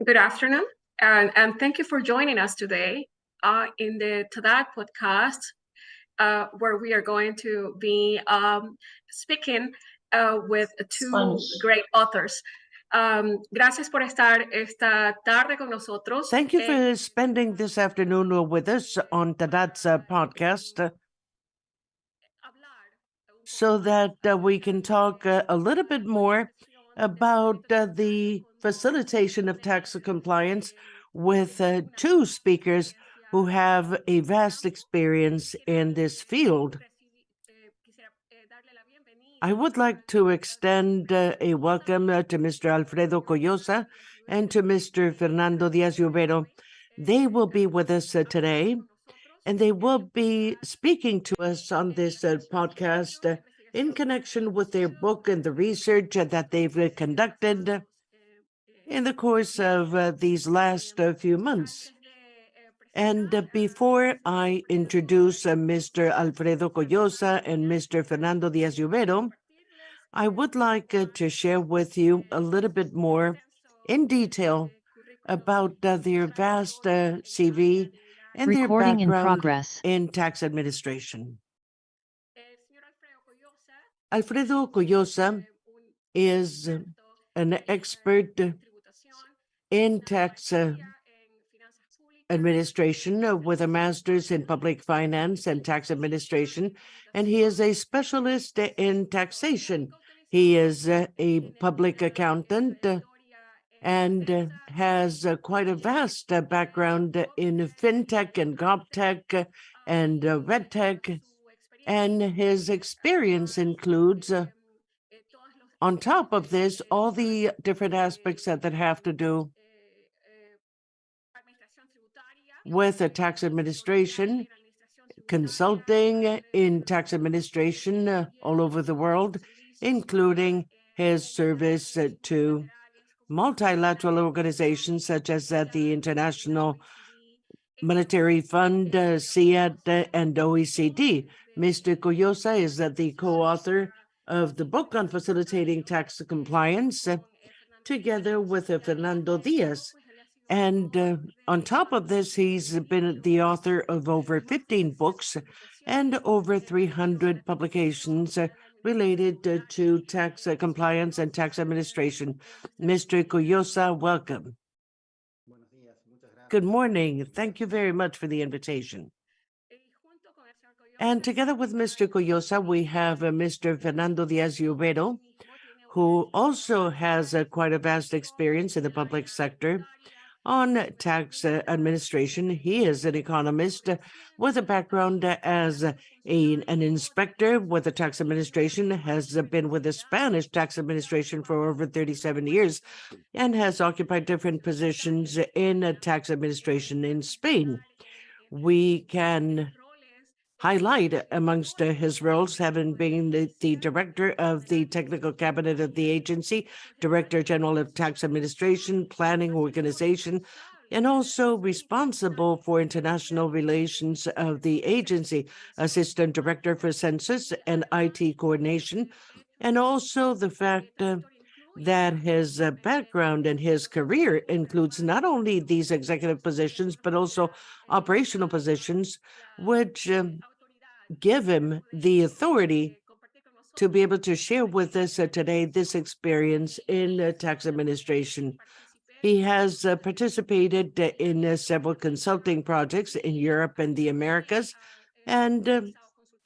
Good afternoon, and thank you for joining us today in the TADAT podcast, where we are going to be speaking with two Spanish. great authors. Gracias por estar esta tarde con nosotros. Thank you for spending this afternoon with us on TADAT's podcast so that we can talk a little bit more about the facilitation of tax compliance with two speakers who have a vast experience in this field. I would like to extend a welcome to Mr. Alfredo Coyosa and to Mr. Fernando Diaz-Lluvero. They will be with us today, and they will be speaking to us on this podcast in connection with their book and the research that they've conducted in the course of these last few months. And before I introduce Mr. Alfredo Coyosa and Mr. Fernando Diaz-Lluvero, I would like to share with you a little bit more in detail about their vast CV and their Recording in background progress. in tax administration. Alfredo Coyosa is an expert in tax administration with a master's in public finance and tax administration, and he is a specialist in taxation. He is a public accountant and has quite a vast background in fintech and govtech and redtech, and his experience includes, on top of this, all the different aspects that have to do with a tax administration, consulting in tax administration all over the world, including his service to multilateral organizations such as the International Monetary Fund, CIAT, and OECD. Mr. Coyosa is the co-author of the book on facilitating tax compliance, together with Fernando Diaz. And on top of this, he's been the author of over 15 books and over 300 publications related to tax compliance and tax administration. Mr. Coyosa, welcome. Good morning. Thank you very much for the invitation. And together with Mr. Coyosa, we have Mr. Fernando Diaz-Lluvero, who also has quite a vast experience in the public sector on tax administration. He is an economist with a background as an inspector with the tax administration, has been with the Spanish tax administration for over 37 years, and has occupied different positions in tax administration in Spain. We can highlight amongst his roles having been the director of the technical cabinet of the agency, director general of tax administration, planning organization, and also responsible for international relations of the agency, assistant director for census and IT coordination, and also the fact that his background and his career includes not only these executive positions, but also operational positions, which give him the authority to be able to share with us today this experience in tax administration. He has participated in several consulting projects in Europe and the Americas, and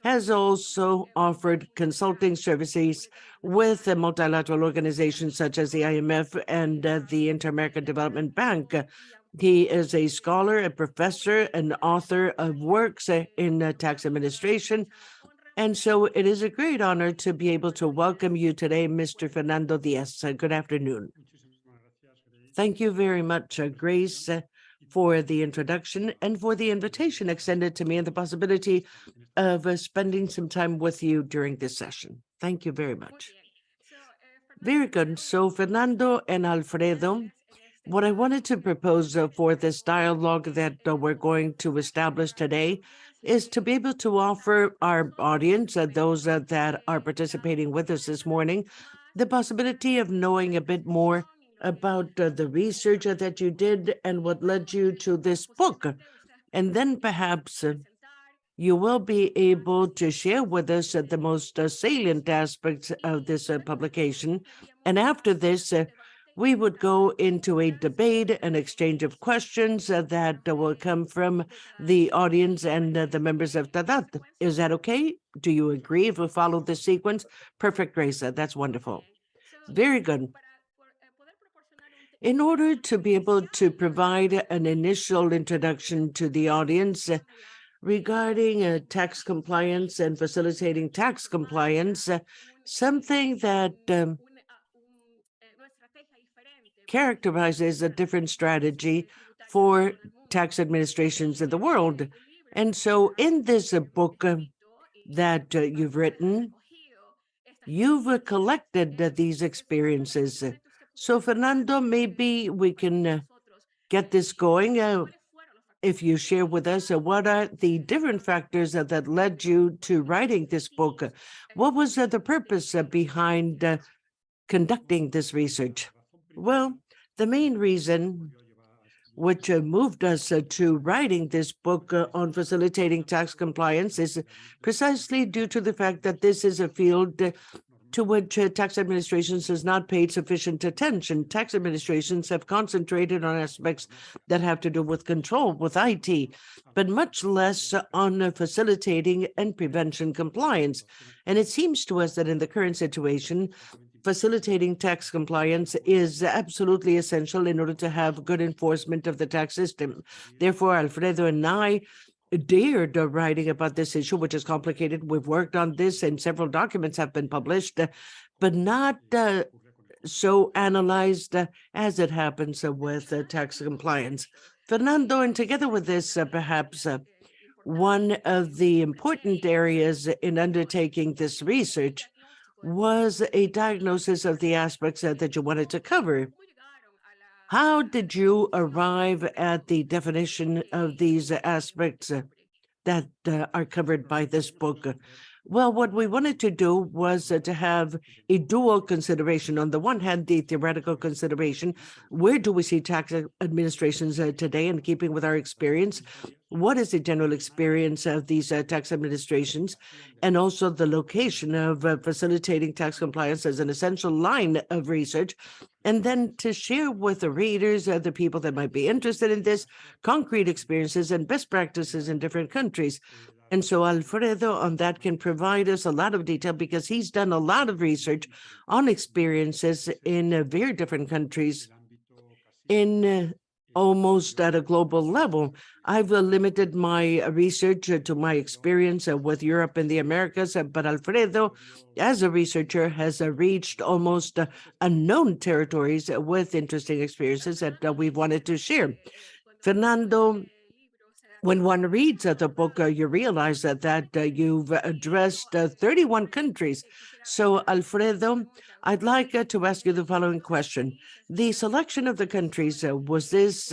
has also offered consulting services with multilateral organizations such as the IMF and the Inter-American Development Bank. He is a scholar, a professor, and author of works in tax administration. And so it is a great honor to be able to welcome you today, Mr. Fernando Diaz. Good afternoon. Thank you very much, Grace, for the introduction and for the invitation extended to me and the possibility of spending some time with you during this session. Thank you very much. Very good. So Fernando and Alfredo, what I wanted to propose for this dialogue that we're going to establish today is to be able to offer our audience, those that are participating with us this morning, the possibility of knowing a bit more about the research that you did and what led you to this book. And then perhaps you will be able to share with us the most salient aspects of this publication. And after this, we would go into a debate, an exchange of questions that will come from the audience and the members of TADAT. Is that okay? Do you agree if we follow this sequence? Perfect, Grace. That's wonderful. Very good. In order to be able to provide an initial introduction to the audience, regarding tax compliance and facilitating tax compliance, something that characterizes a different strategy for tax administrations in the world. And so, in this book that you've written, you've collected these experiences. So, Fernando, maybe we can get this going. If you share with us what are the different factors that led you to writing this book? What was the purpose behind conducting this research? Well, the main reason which moved us to writing this book on facilitating tax compliance is precisely due to the fact that this is a field to which tax administrations has not paid sufficient attention. Tax administrations have concentrated on aspects that have to do with control, with IT, but much less on facilitating and prevention compliance. And it seems to us that in the current situation, facilitating tax compliance is absolutely essential in order to have good enforcement of the tax system. Therefore, Alfredo and I dared writing about this issue, which is complicated. We've worked on this and several documents have been published, but not so analyzed as it happens with tax compliance. Fernando, and together with this, perhaps one of the important areas in undertaking this research was a diagnosis of the aspects that you wanted to cover. How did you arrive at the definition of these aspects that are covered by this book? Well, what we wanted to do was to have a dual consideration. On the one hand, the theoretical consideration, where do we see tax administrations today in keeping with our experience? What is the general experience of these tax administrations? And also the location of facilitating tax compliance as an essential line of research. And then to share with the readers, the people that might be interested in this, concrete experiences and best practices in different countries. And so Alfredo on that can provide us a lot of detail because he's done a lot of research on experiences in very different countries in almost at a global level. I've limited my research to my experience with Europe and the Americas, but Alfredo, as a researcher, has reached almost unknown territories with interesting experiences that we've wanted to share. Fernando, when one reads the book, you realize that you've addressed 31 countries. So, Alfredo, I'd like to ask you the following question. The selection of the countries, was this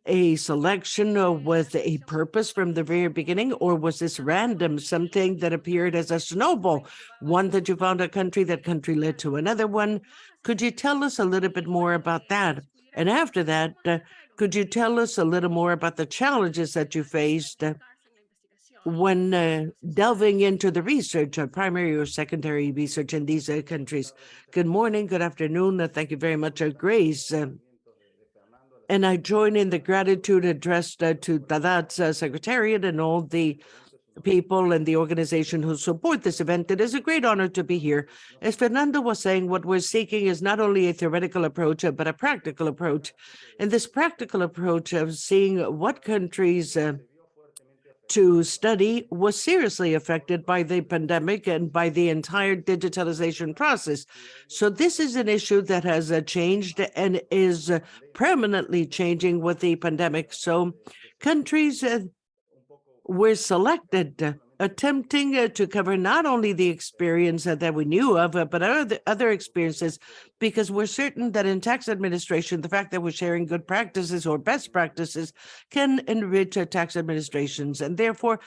a selection with a purpose from the very beginning, or was this random, something that appeared as a snowball, one that you found a country, that country led to another one? Could you tell us a little bit more about that? And after that, could you tell us a little more about the challenges that you faced when delving into the research, primary or secondary research in these countries? Good morning, good afternoon. Thank you very much, Grace. And I join in the gratitude addressed to TADAT's secretariat and all the people and the organization who support this event. It is a great honor to be here. As Fernando was saying, what we're seeking is not only a theoretical approach, but a practical approach. And this practical approach of seeing what countries to study was seriously affected by the pandemic and by the entire digitalization process. So this is an issue that has changed and is permanently changing with the pandemic. So countries were selected, attempting to cover not only the experience that we knew of, but other experiences, because we're certain that in tax administration, the fact that we're sharing good practices or best practices can enrich tax administrations. And therefore,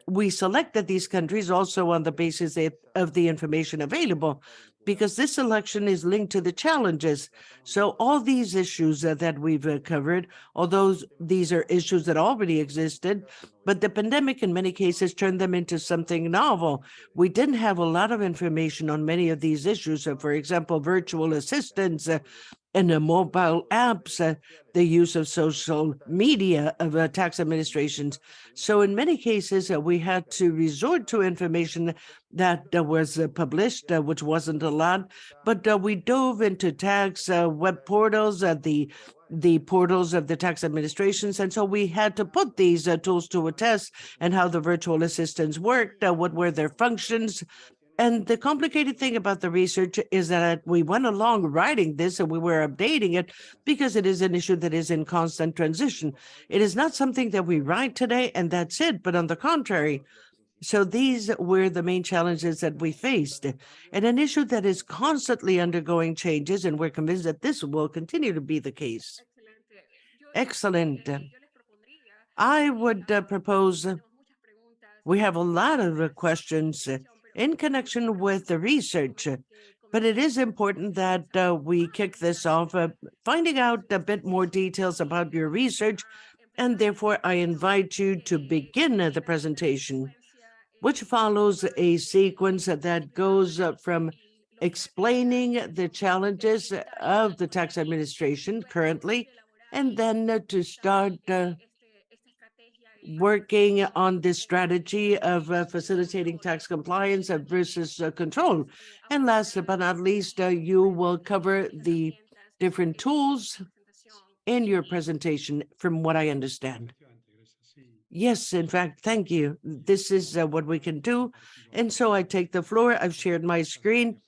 we selected these countries also on the basis of the information available. because this election is linked to the challenges. So all these issues that we've covered, although these are issues that already existed, but the pandemic in many cases turned them into something novel. We didn't have a lot of information on many of these issues. For example, virtual assistants and mobile apps, the use of social media of tax administrations. So in many cases, we had to resort to information that was published, which wasn't a lot, but we dove into tax web portals, the portals of the tax administrations. And so we had to put these tools to a test and how the virtual assistants worked, what were their functions, and the complicated thing about the research is that we went along writing this and we were updating it because it is an issue that is in constant transition. It is not something that we write today and that's it, but on the contrary. So these were the main challenges that we faced, and an issue that is constantly undergoing changes, and we're convinced that this will continue to be the case. Excelente. Excellent. Yo les propondría, I would propose tenemos muchas preguntas we have a lot of para su questions participación, pero in yo connection creo que with the research, but it is important that we kick this off, finding out a bit more details about your research, and therefore I invite you to begin the presentation, which follows a sequence that goes from explaining the challenges of the tax administration currently, and then to start working on this strategy of facilitating tax compliance versus control. And last but not least, you will cover the different tools in your presentation, from what I understand. Yes, in fact, thank you. This is what we can do. And so I take the floor. I've shared my screen,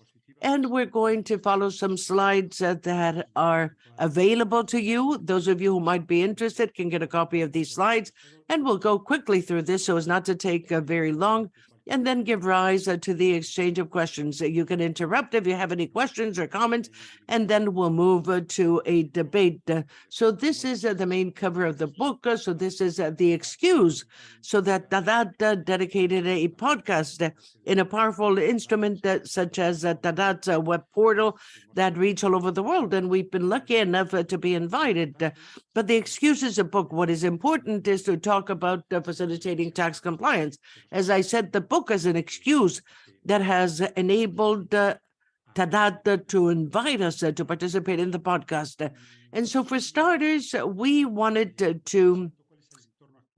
and we're going to follow some slides that are available to you. Those of you who might be interested can get a copy of these slides, and we'll go quickly through this so as not to take very long, and then give rise to the exchange of questions. You can interrupt if you have any questions or comments, and then we'll move to a debate. So this is the main cover of the book. So this is the excuse. So that TADAT dedicated a podcast in a powerful instrument such as TADAT's web portal that reach all over the world. And we've been lucky enough to be invited. But the excuse is a book. What is important is to talk about facilitating tax compliance. As I said, the book is an excuse that has enabled TADAT to invite us to participate in the podcast. And so for starters, we wanted to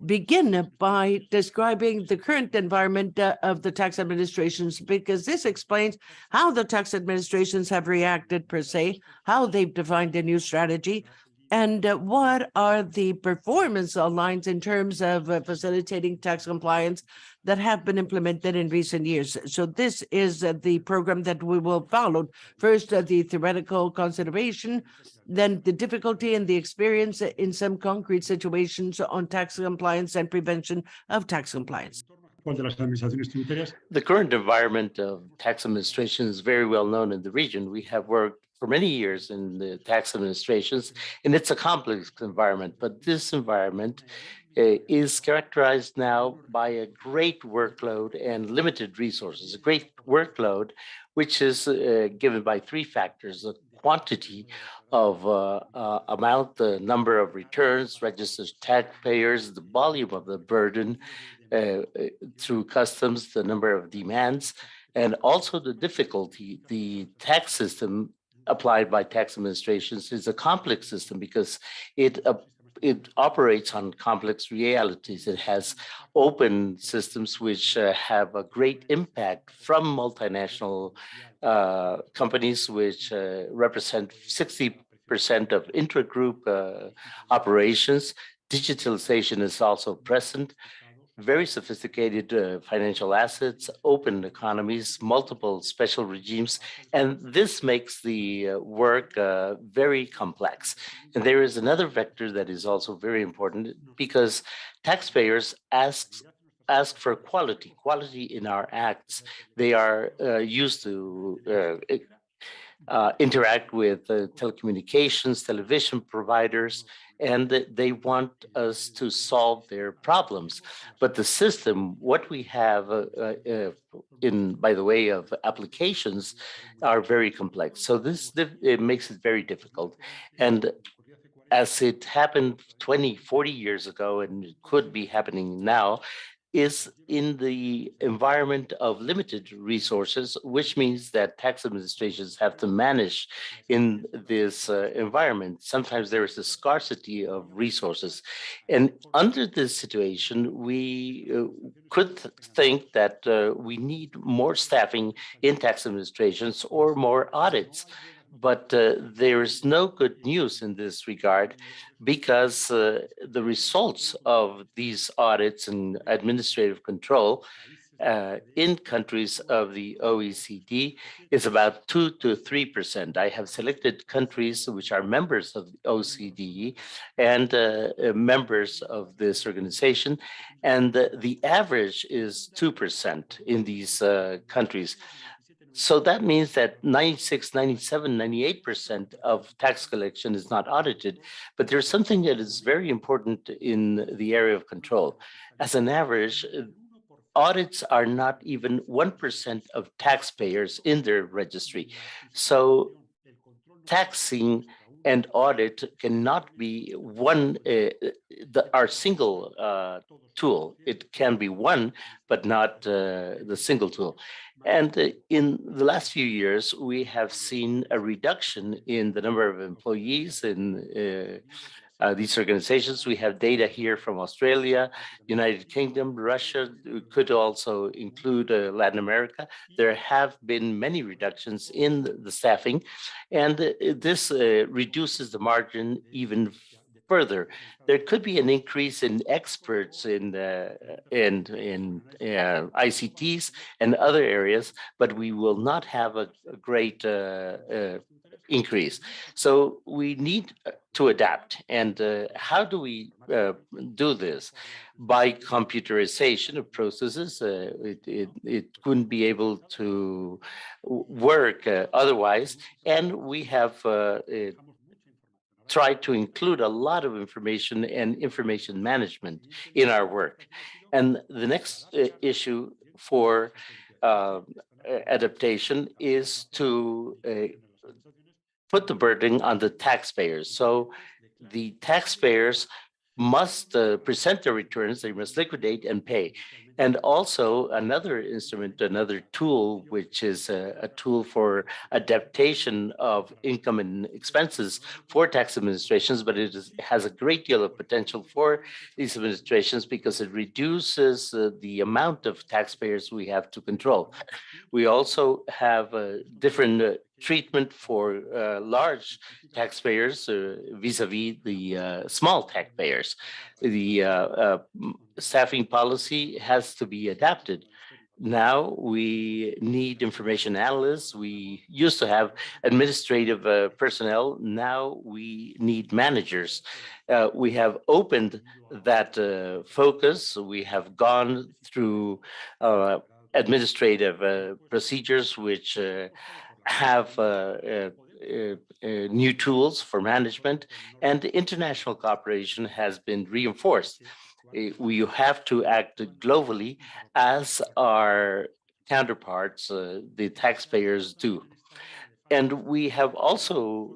begin by describing the current environment of the tax administrations, because this explains how the tax administrations have reacted per se, how they've defined a new strategy, and what are the performance lines in terms of facilitating tax compliance that have been implemented in recent years. So this is the program that we will follow. First, the theoretical consideration, then the difficulty and the experience in some concrete situations on tax compliance and prevention of tax compliance. The current environment of tax administration is very well known in the region. We have worked for many years in the tax administrations, and it's a complex environment. But this environment is characterized now by a great workload and limited resources. A great workload, which is given by three factors: the quantity of amount, the number of returns, registered taxpayers, the volume of the burden through customs, the number of demands, and also the difficulty. The tax system applied by tax administrations is a complex system because it operates on complex realities. It has open systems which have a great impact from multinational companies, which represent 60% of intragroup operations. Digitalization is also present. Very sophisticated financial assets, open economies, multiple special regimes, and this makes the work very complex. And there is another vector that is also very important because taxpayers ask for quality in our acts. They are used to interact with telecommunications, television providers, and they want us to solve their problems. But the system, what we have in by the way of applications, are very complex. So it makes it very difficult. And as it happened 20, 40 years ago, and it could be happening now, is in the environment of limited resources, which means that tax administrations have to manage in this environment. Sometimes there is a scarcity of resources. And under this situation, we could think that we need more staffing in tax administrations or more audits. But there is no good news in this regard, because the results of these audits and administrative control in countries of the OECD is about 2 to 3%. I have selected countries which are members of the OECD and members of this organization, and the average is 2% in these countries. So that means that 96, 97, 98% of tax collection is not audited. But there's something that is very important in the area of control. As an average, audits are not even 1% of taxpayers in their registry. So taxing and audit cannot be our single tool. It can be one, but not the single tool. And in the last few years, we have seen a reduction in the number of employees in these organizations. We have data here from Australia, United Kingdom, Russia. We could also include Latin America. There have been many reductions in the staffing, and this reduces the margin even further. There could be an increase in experts in ICTs and other areas, but we will not have a great increase. So we need to adapt. And how do we do this? By computerization of processes. It couldn't be able to work otherwise. And we have tried to include a lot of information and information management in our work. And the next issue for adaptation is to put the burden on the taxpayers. So the taxpayers must present their returns, they must liquidate and pay. And also another instrument, another tool, which is a tool for adaptation of income and expenses for tax administrations, but has a great deal of potential for these administrations because it reduces the amount of taxpayers we have to control. We also have a different treatment for large taxpayers vis-a-vis the small taxpayers. The staffing policy has to be adapted. Now we need information analysts. We used to have administrative personnel. Now we need managers. We have opened that focus. We have gone through administrative procedures which have new tools for management, and international cooperation has been reinforced. We have to act globally as our counterparts, the taxpayers, do. And we have also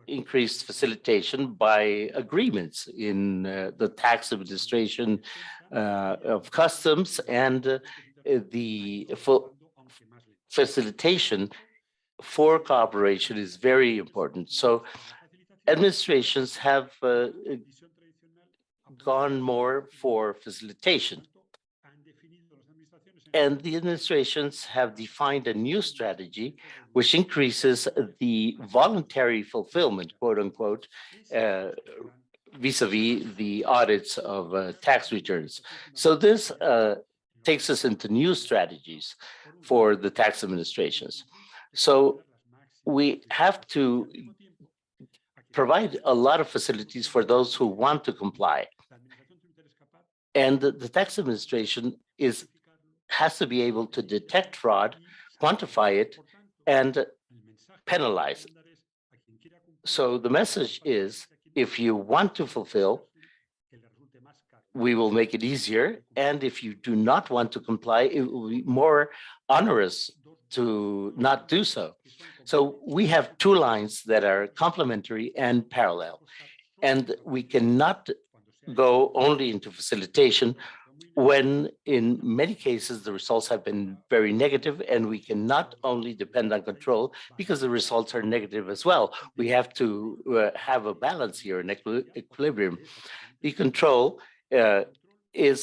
increased facilitation by agreements in the tax administration of customs, and the facilitation for cooperation is very important. So administrations have gone more for facilitation. And the administrations have defined a new strategy which increases the voluntary fulfillment, quote unquote, vis-a-vis the audits of tax returns. So this takes us into new strategies for the tax administrations. So we have to provide a lot of facilities for those who want to comply. And the tax administration has to be able to detect fraud, quantify it, and penalize it. So the message is, if you want to fulfill, we will make it easier. And if you do not want to comply, it will be more onerous to not do so. So we have two lines that are complementary and parallel. And we cannot go only into facilitation when in many cases the results have been very negative, and we cannot only depend on control because the results are negative as well. We have to have a balance here, an equilibrium. The control is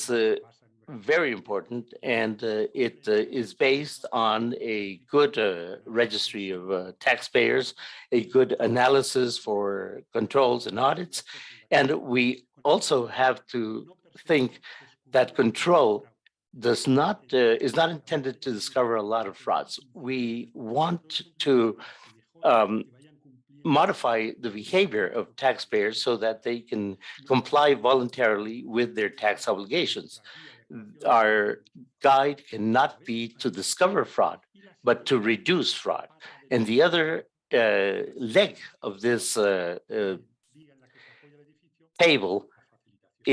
very important, and it is based on a good registry of taxpayers, a good analysis for controls and audits. And we also have to think that control does not is not intended to discover a lot of frauds. We want to um, modify the behavior of taxpayers so that they can comply voluntarily with their tax obligations. Our guide cannot be to discover fraud, but to reduce fraud. And the other leg of this table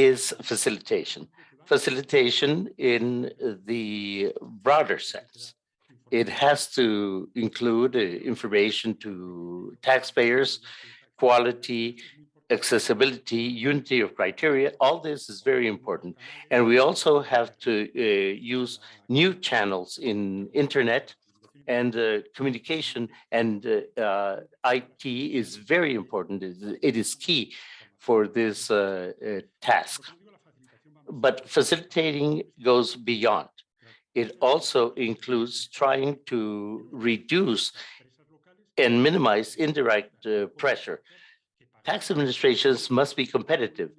is facilitation. Facilitation in the broader sense. It has to include information to taxpayers, quality, accessibility, unity of criteria. All this is very important. And we also have to use new channels in internet, and communication and IT is very important. It is key for this task. But facilitating goes beyond. It also includes trying to reduce and minimize indirect pressure. Tax administrations must be competitive.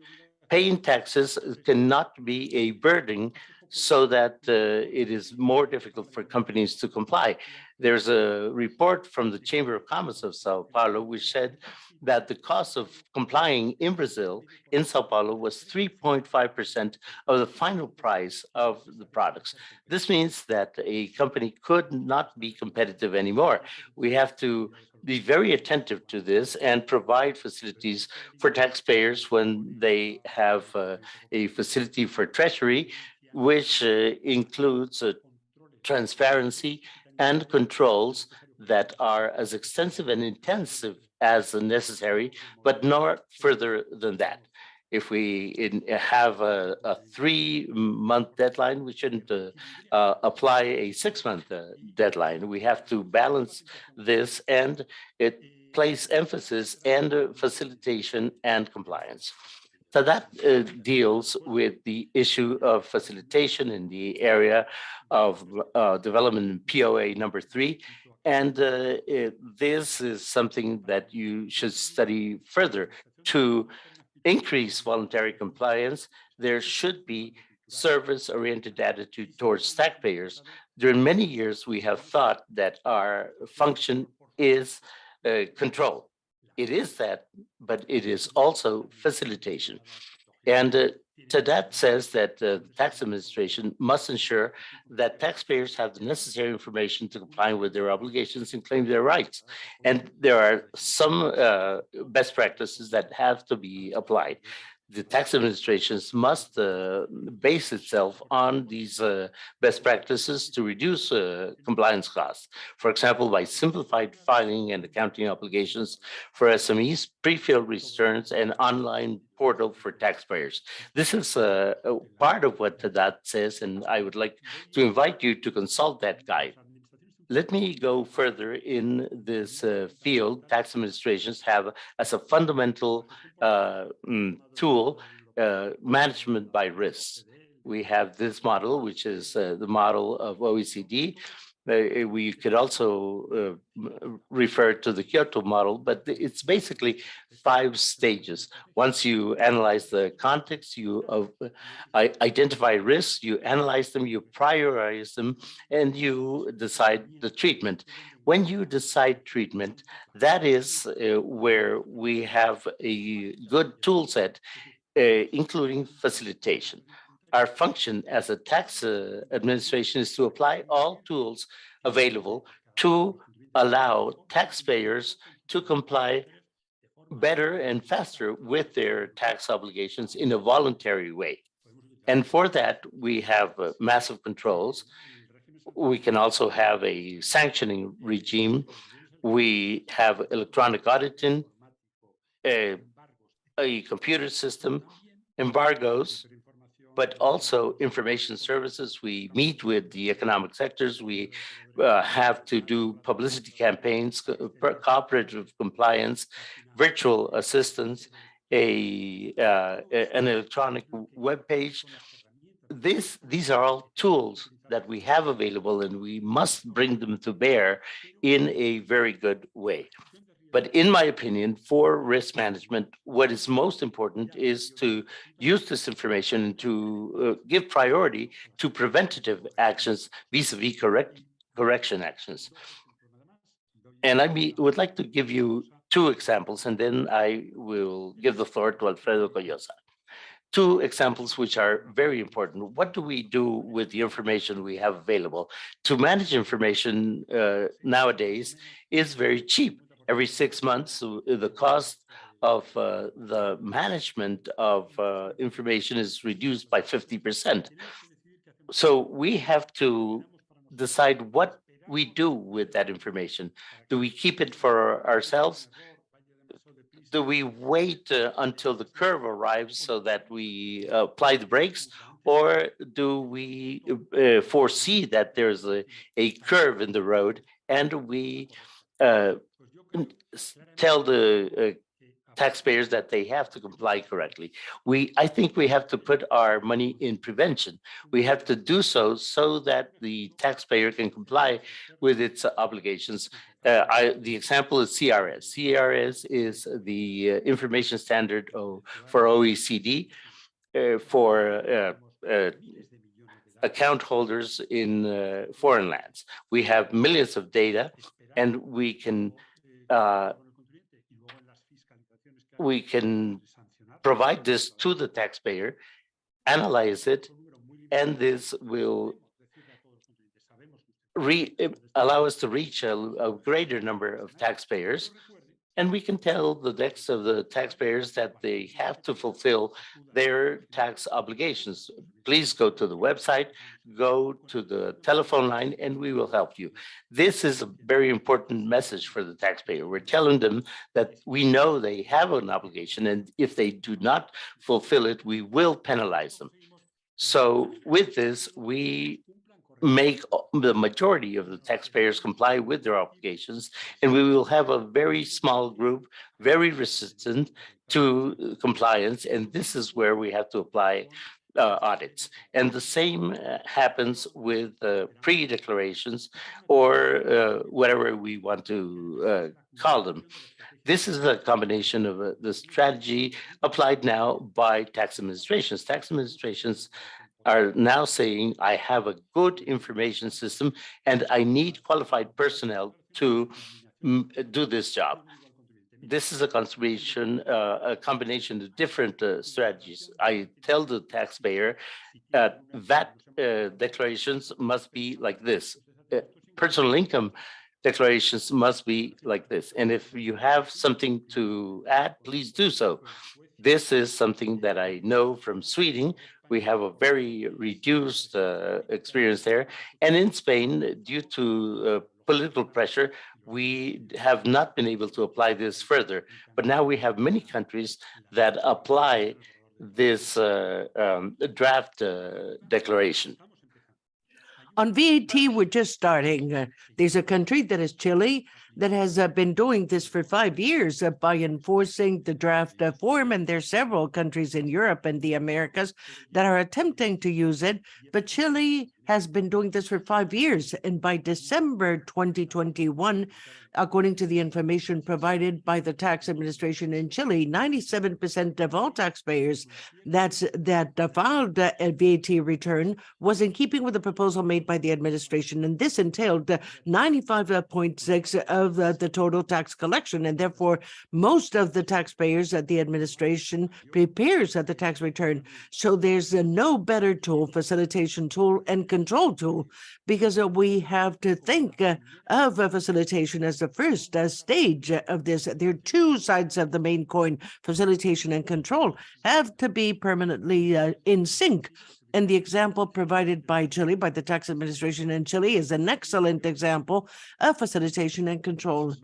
Paying taxes cannot be a burden so that it is more difficult for companies to comply. There's a report from the Chamber of Commerce of Sao Paulo which said that the cost of complying in Brazil, in Sao Paulo, was 3.5% of the final price of the products. This means that a company could not be competitive anymore. We have to be very attentive to this and provide facilities for taxpayers when they have a facility for treasury, which includes transparency and controls that are as extensive and intensive as necessary, but not further than that. If we have a 3-month deadline, we shouldn't apply a 6-month deadline. We have to balance this, and it place emphasis and facilitation and compliance. So that deals with the issue of facilitation in the area of development in POA number 3. And this is something that you should study further. To increase voluntary compliance, there should be service-oriented attitude towards taxpayers. During many years, we have thought that our function is control. It is that, but it is also facilitation. And TADAT says that the tax administration must ensure that taxpayers have the necessary information to comply with their obligations and claim their rights. And there are some best practices that have to be applied. The tax administrations must base itself on these best practices to reduce compliance costs. For example, by simplified filing and accounting obligations for SMEs, pre-filled returns, and online portal for taxpayers. This is a part of what TADAT says, and I would like to invite you to consult that guide. Let me go further in this field. Tax administrations have as a fundamental tool management by risks. We have this model, which is the model of OECD. We could also refer to the Kyoto model, but it's basically 5 stages. Once you analyze the context, you identify risks, you analyze them, you prioritize them, and you decide the treatment. When you decide treatment, that is where we have a good tool set, including facilitation. Our function as a tax administration is to apply all tools available to allow taxpayers to comply better and faster with their tax obligations in a voluntary way. And for that, we have massive controls. We can also have a sanctioning regime. We have electronic auditing, a computer system, embargoes, but also information services. We meet with the economic sectors. We have to do publicity campaigns, cooperative compliance, virtual assistance, an electronic web page. These are all tools that we have available, and we must bring them to bear in a very good way. But in my opinion, for risk management, what is most important is to use this information to give priority to preventative actions vis-a-vis correction actions. And would like to give you two examples, and then I will give the floor to Alfredo Coyosa. Two examples which are very important. What do we do with the information we have available? To manage information nowadays is very cheap. Every 6 months, the cost of the management of information is reduced by 50%. So we have to decide what we do with that information. Do we keep it for ourselves? Do we wait until the curve arrives so that we apply the brakes? Or do we foresee that there's a curve in the road and we uh, tell the taxpayers that they have to comply correctly? I think we have to put our money in prevention. We have to do so that the taxpayer can comply with its obligations. The example is CRS. CRS is the information standard for OECD for account holders in foreign lands. We have millions of data, and we can provide this to the taxpayer, analyze it, and this will allow us to reach a greater number of taxpayers. And we can tell the next of the taxpayers that they have to fulfill their tax obligations. Please go to the website, go to the telephone line, and we will help you. This is a very important message for the taxpayer. We're telling them that we know they have an obligation, and if they do not fulfill it, we will penalize them. So with this, we make the majority of the taxpayers comply with their obligations, and we will have a very small group, very resistant to compliance, and this is where we have to apply audits. And the same happens with pre-declarations or whatever we want to call them. This is a combination of the strategy applied now by tax administrations. Tax administrations are now saying, I have a good information system and I need qualified personnel to do this job. This is a combination of different strategies. I tell the taxpayer VAT declarations must be like this. Personal income declarations must be like this. And if you have something to add, please do so. This is something that I know from Sweden. We have a very reduced experience there. And in Spain, due to political pressure, we have not been able to apply this further. But now we have many countries that apply this draft declaration. On VAT, we're just starting. There's a country that is Chile that has been doing this for 5 years by enforcing the draft form, and there's several countries in Europe and the Americas that are attempting to use it, but Chile has been doing this for 5 years, and by December 2021, according to the information provided by the tax administration in Chile, 97% of all taxpayers that filed a VAT return was in keeping with the proposal made by the administration, and this entailed 95.6% of the total tax collection. And therefore, most of the taxpayers at the administration prepares at the tax return. So there's no better tool, facilitation tool and control tool, because we have to think of facilitation as the first stage of this. There are two sides of the main coin. Facilitation and control have to be permanently in sync. And the example provided by Chile, by the tax administration in Chile, is an excellent example of facilitation and control.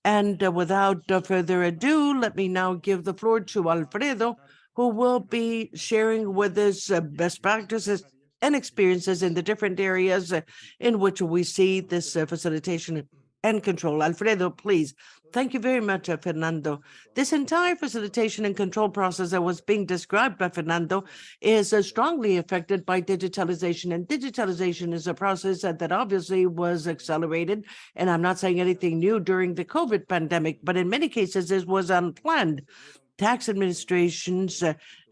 And without further ado, let me now give the floor to Alfredo, who will be sharing with us best practices and experiences in the different areas in which we see this facilitation and control. Alfredo, please. Thank you very much, Fernando. This entire facilitation and control process that was being described by Fernando is strongly affected by digitalization. And digitalization is a process that obviously was accelerated. And I'm not saying anything new during the COVID pandemic, but in many cases, this was unplanned. Tax administrations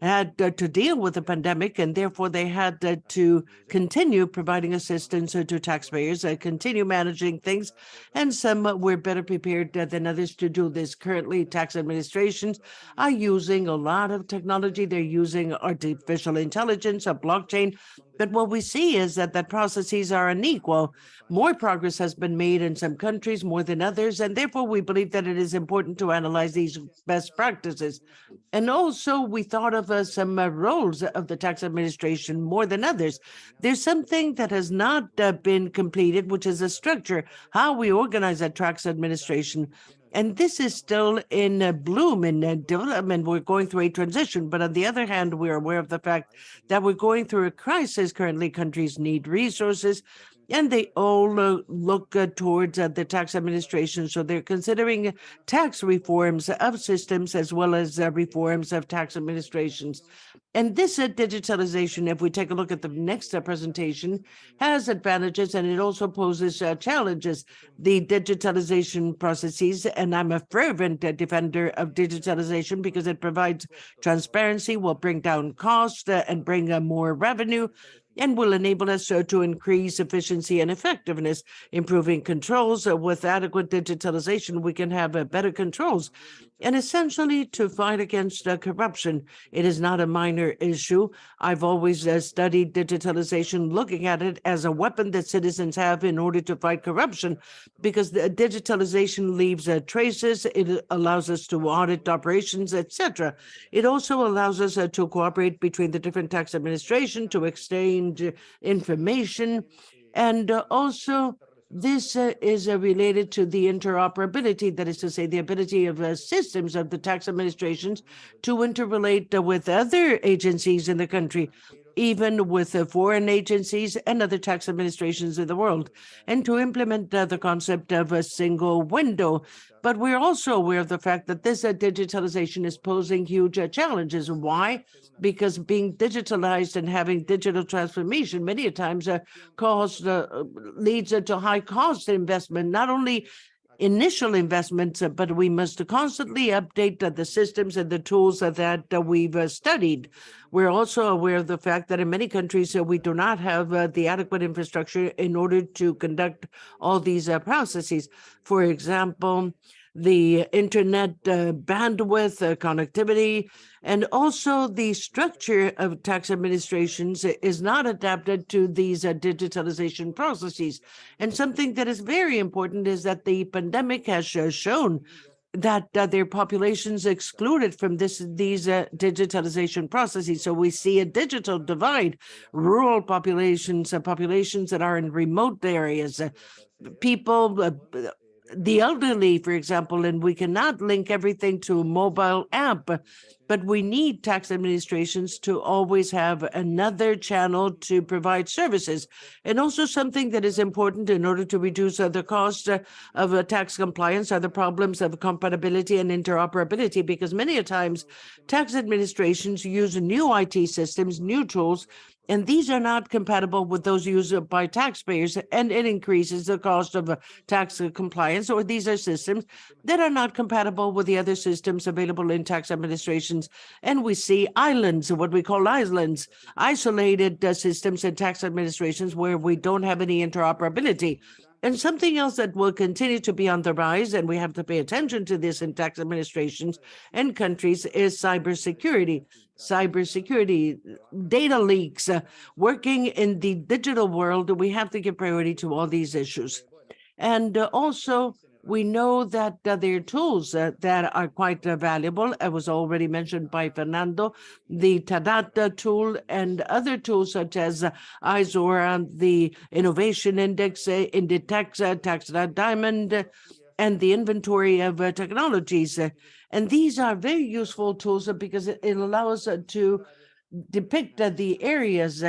had to deal with the pandemic, and therefore they had to continue providing assistance to taxpayers, continue managing things, and some were better prepared than others to do this. Currently, tax administrations are using a lot of technology. They're using artificial intelligence, a blockchain, but what we see is that processes are unequal. More progress has been made in some countries more than others, and therefore we believe that it is important to analyze these best practices. And also we thought of some roles of the tax administration more than others. There's something that has not been completed, which is a structure, how we organize a tax administration. And this is still in bloom, in development. We're going through a transition. But on the other hand, we're aware of the fact that we're going through a crisis. Currently, countries need resources, and they all look towards the tax administration. So they're considering tax reforms of systems as well as reforms of tax administrations. And this digitalization, if we take a look at the next presentation, has advantages, and it also poses challenges. The digitalization processes, and I'm a fervent defender of digitalization because it provides transparency, will bring down cost and bring more revenue, and will enable us to increase efficiency and effectiveness, improving controls. With adequate digitalization, we can have better controls. And essentially, to fight against corruption, it is not a minor issue. I've always studied digitalization, looking at it as a weapon that citizens have in order to fight corruption, because the digitalization leaves traces. It allows us to audit operations, etc. It also allows us to cooperate between the different tax administrations, to exchange information, and also this is related to the interoperability, that is to say, the ability of systems of the tax administrations to interrelate with other agencies in the country, even with foreign agencies and other tax administrations in the world, and to implement the concept of a single window. But we're also aware of the fact that this digitalization is posing huge challenges. Why? Because being digitalized and having digital transformation many times leads to high cost investment, not only initial investments, but we must constantly update the systems and the tools that we've studied. We're also aware of the fact that in many countries, we do not have the adequate infrastructure in order to conduct all these processes. For example, the internet bandwidth, connectivity, and also the structure of tax administrations is not adapted to these digitalization processes. And something that is very important is that the pandemic has shown that their populations excluded from these digitalization processes. So we see a digital divide, rural populations, populations that are in remote areas, people, the elderly, for example, and we cannot link everything to a mobile app, but we need tax administrations to always have another channel to provide services. And also something that is important in order to reduce the cost of tax compliance are the problems of compatibility and interoperability, because many times tax administrations use new IT systems, new tools, and these are not compatible with those used by taxpayers, and it increases the cost of tax compliance, or these are systems that are not compatible with the other systems available in tax administrations. And we see islands, what we call islands, isolated systems in tax administrations where we don't have any interoperability. And something else that will continue to be on the rise, and we have to pay attention to this in tax administrations and countries, is cybersecurity. Cybersecurity, data leaks, working in the digital world, we have to give priority to all these issues. And also, we know that there are tools that are quite valuable. It was already mentioned by Fernando, the TADAT tool and other tools such as ISOR, the Innovation Index, Inditex, TaxDat Diamond, and the inventory of technologies. And these are very useful tools because it allows us to depict the areas.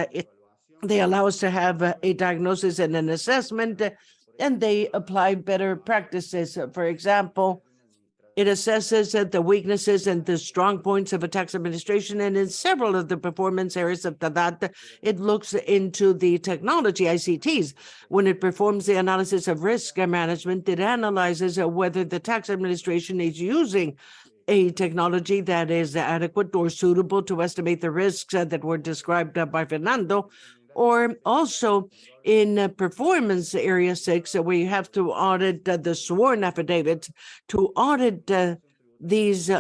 They allow us to have a diagnosis and an assessment, and they apply better practices. For example, it assesses the weaknesses and the strong points of a tax administration, and in several of the performance areas of TADAT, it looks into the technology, ICTs. When it performs the analysis of risk management, it analyzes whether the tax administration is using a technology that is adequate or suitable to estimate the risks that were described by Fernando, or also in performance area 6, where you have to audit the sworn affidavits to audit these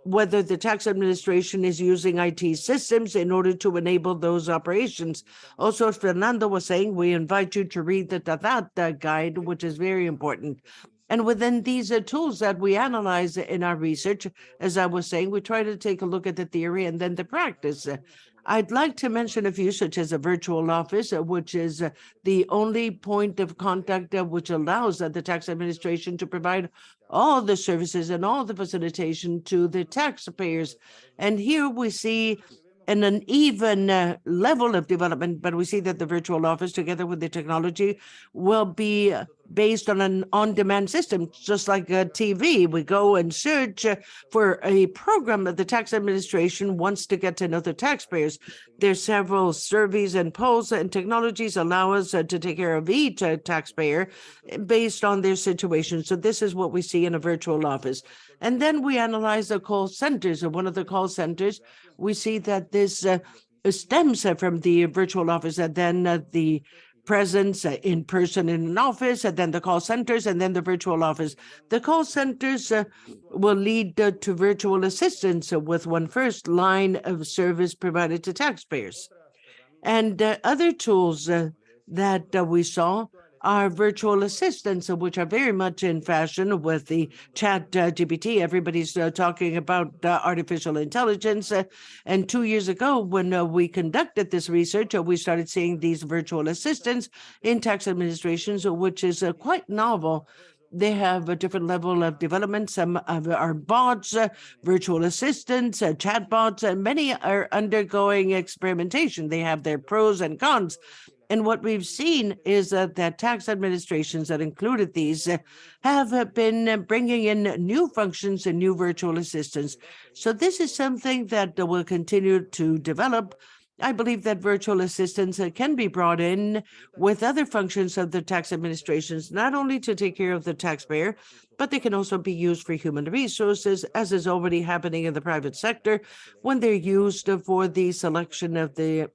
whether the tax administration is using IT systems in order to enable those operations. Also, as Fernando was saying, we invite you to read the TADAT guide, which is very important. And within these tools that we analyze in our research, as I was saying, we try to take a look at the theory and then the practice. I'd like to mention a few, such as a virtual office, which is the only point of contact which allows the tax administration to provide all the services and all the facilitation to the taxpayers. And here we see an uneven level of development, but we see that the virtual office, together with the technology, will be based on an on-demand system, just like a TV. We go and search for a program that the tax administration wants to get to know the taxpayers. There's several surveys and polls, and technologies allow us to take care of each taxpayer based on their situation. So this is what we see in a virtual office. And then we analyze the call centers. And one of the call centers, we see that this stems from the virtual office, and then the presence in person in an office, and then the call centers, and then the virtual office. The call centers will lead to virtual assistants with one first line of service provided to taxpayers. And other tools that we saw are virtual assistants, which are very much in fashion with the chat GPT. Everybody's talking about artificial intelligence. And 2 years ago, when we conducted this research, we started seeing these virtual assistants in tax administrations, which is quite novel. They have a different level of development. Some are bots, virtual assistants, chat bots, and many are undergoing experimentation. They have their pros and cons. And what we've seen is that tax administrations that included these have been bringing in new functions and new virtual assistants. So this is something that will continue to develop. I believe that virtual assistants can be brought in with other functions of the tax administrations, not only to take care of the taxpayer, but they can also be used for human resources, as is already happening in the private sector, when they're used for the selection of the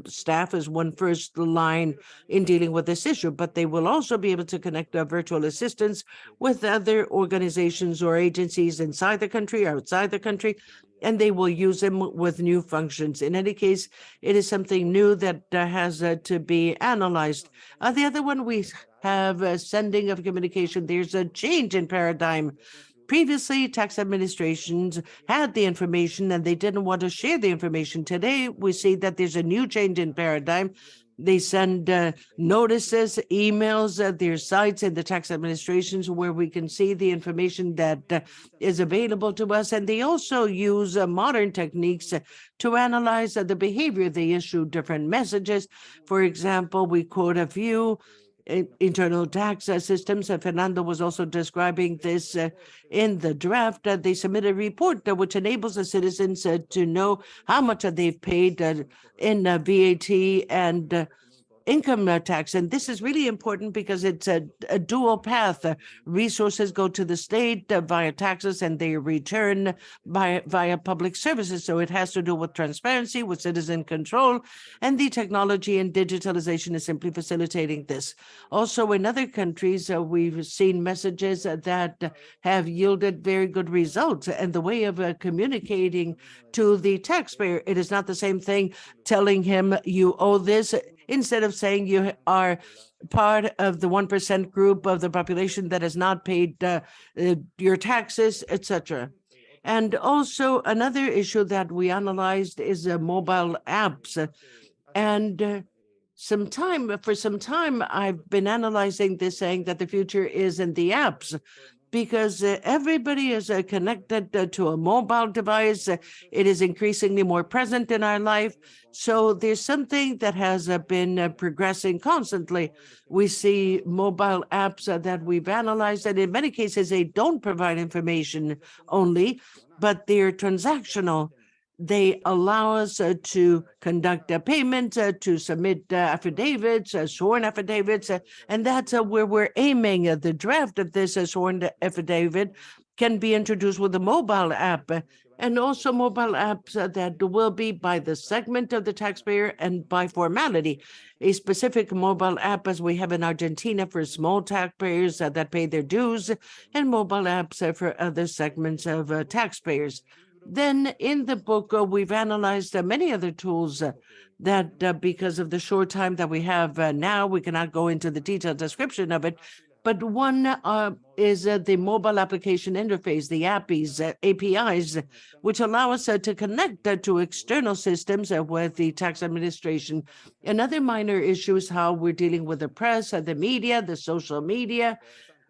staff as one first line in dealing with this issue, but they will also be able to connect virtual assistants with other organizations or agencies inside the country, outside the country, and they will use them with new functions. In any case, it is something new that has to be analyzed. The other one, we have sending of communication. There's a change in paradigm. Previously, tax administrations had the information and they didn't want to share the information. Today, we see that there's a new change in paradigm. They send notices, emails, there's sites in the tax administrations where we can see the information that is available to us. And they also use modern techniques to analyze the behavior. They issue different messages. For example, we quote a few internal tax systems. Fernando was also describing this in the draft. They submit a report which enables the citizens to know how much they've paid in VAT, and income tax. And this is really important because it's a dual path. Resources go to the state via taxes and they return via public services. So it has to do with transparency, with citizen control, and the technology and digitalization is simply facilitating this. Also, in other countries, we've seen messages that have yielded very good results. And the way of communicating to the taxpayer, it is not the same thing telling him you owe this, instead of saying you are part of the 1% group of the population that has not paid your taxes, etc. And also another issue that we analyzed is mobile apps. And for some time, I've been analyzing this, saying that the future is in the apps, because everybody is connected to a mobile device. It is increasingly more present in our life. So there's something that has been progressing constantly. We see mobile apps that we've analyzed, and in many cases, they don't provide information only, but they're transactional. They allow us to conduct a payment, to submit affidavits, sworn affidavits, and that's where we're aiming. The draft of this sworn affidavit can be introduced with a mobile app, and also mobile apps that will be by the segment of the taxpayer and by formality. A specific mobile app, as we have in Argentina, for small taxpayers that pay their dues, and mobile apps for other segments of taxpayers. Then in the book, we've analyzed many other tools that because of the short time that we have now, we cannot go into the detailed description of it. But one is the mobile application interface, the APIs, which allow us to connect to external systems with the tax administration. Another minor issue is how we're dealing with the press, the media, the social media.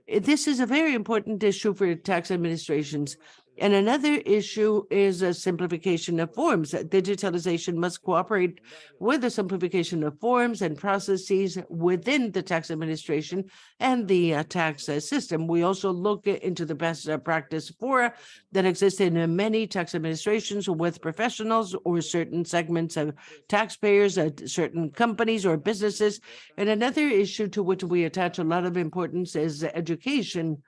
This is a very important issue for tax administrations. And another issue is a simplification of forms. Digitalization must cooperate with the simplification of forms and processes within the tax administration and the tax system. We also look into the best practice fora that exist in many tax administrations with professionals or certain segments of taxpayers, certain companies or businesses. And another issue to which we attach a lot of importance is education.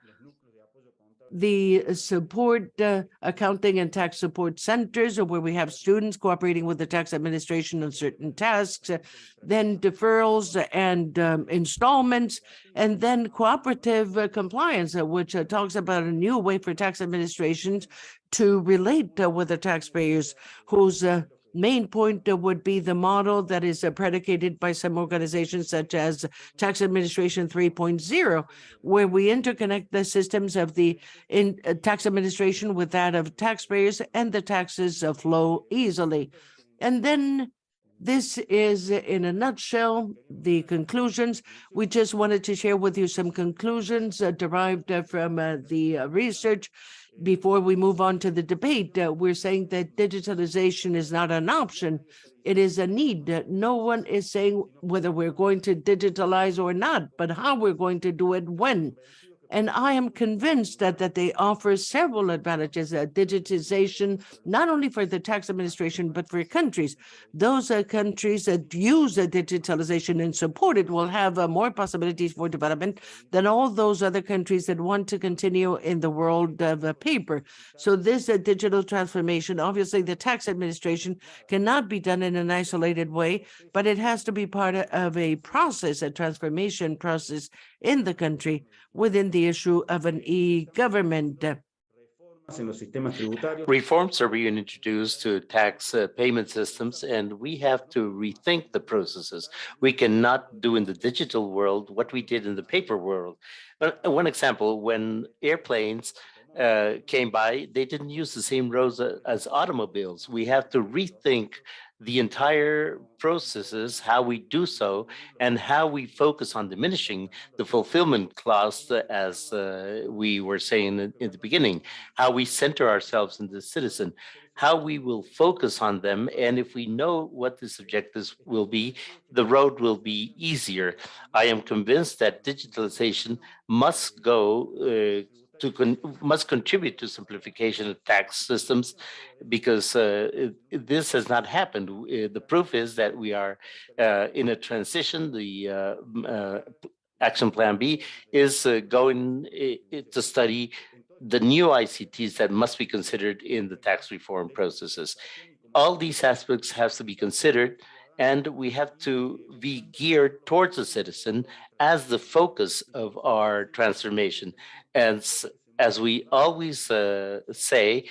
The support accounting and tax support centers, where we have students cooperating with the tax administration on certain tasks, then deferrals and installments, and then cooperative compliance, which talks about a new way for tax administrations to relate with the taxpayers, whose main point would be the model that is predicated by some organizations such as Tax Administration 3.0, where we interconnect the systems of the tax administration with that of taxpayers, and the taxes flow easily. And then this is, in a nutshell, the conclusions. We just wanted to share with you some conclusions derived from the research. Before we move on to the debate, we're saying that digitalization is not an option. It is a need. No one is saying whether we're going to digitalize or not, but how we're going to do it when. And I am convinced that they offer several advantages, digitization, not only for the tax administration, but for countries. Those countries that use digitalization and support it will have more possibilities for development than all those other countries that want to continue in the world of paper. So this digital transformation, obviously the tax administration cannot be done in an isolated way, but it has to be part of a process, a transformation process in the country within the issue of an e-government. Reforms are being introduced to tax payment systems, and we have to rethink the processes. We cannot do in the digital world what we did in the paper world. One example, when airplanes came by, they didn't use the same roads as automobiles. We have to rethink the entire processes, how we do so, and how we focus on diminishing the fulfillment cost, as we were saying in the beginning, how we center ourselves in the citizen, how we will focus on them. And if we know what these objectives will be, the road will be easier. I am convinced that digitalization must go must contribute to simplification of tax systems because this has not happened. The proof is that we are in a transition. The Action Plan B is going to study the new ICTs that must be considered in the tax reform processes. All these aspects have to be considered, and we have to be geared towards the citizen as the focus of our transformation. And as we always say,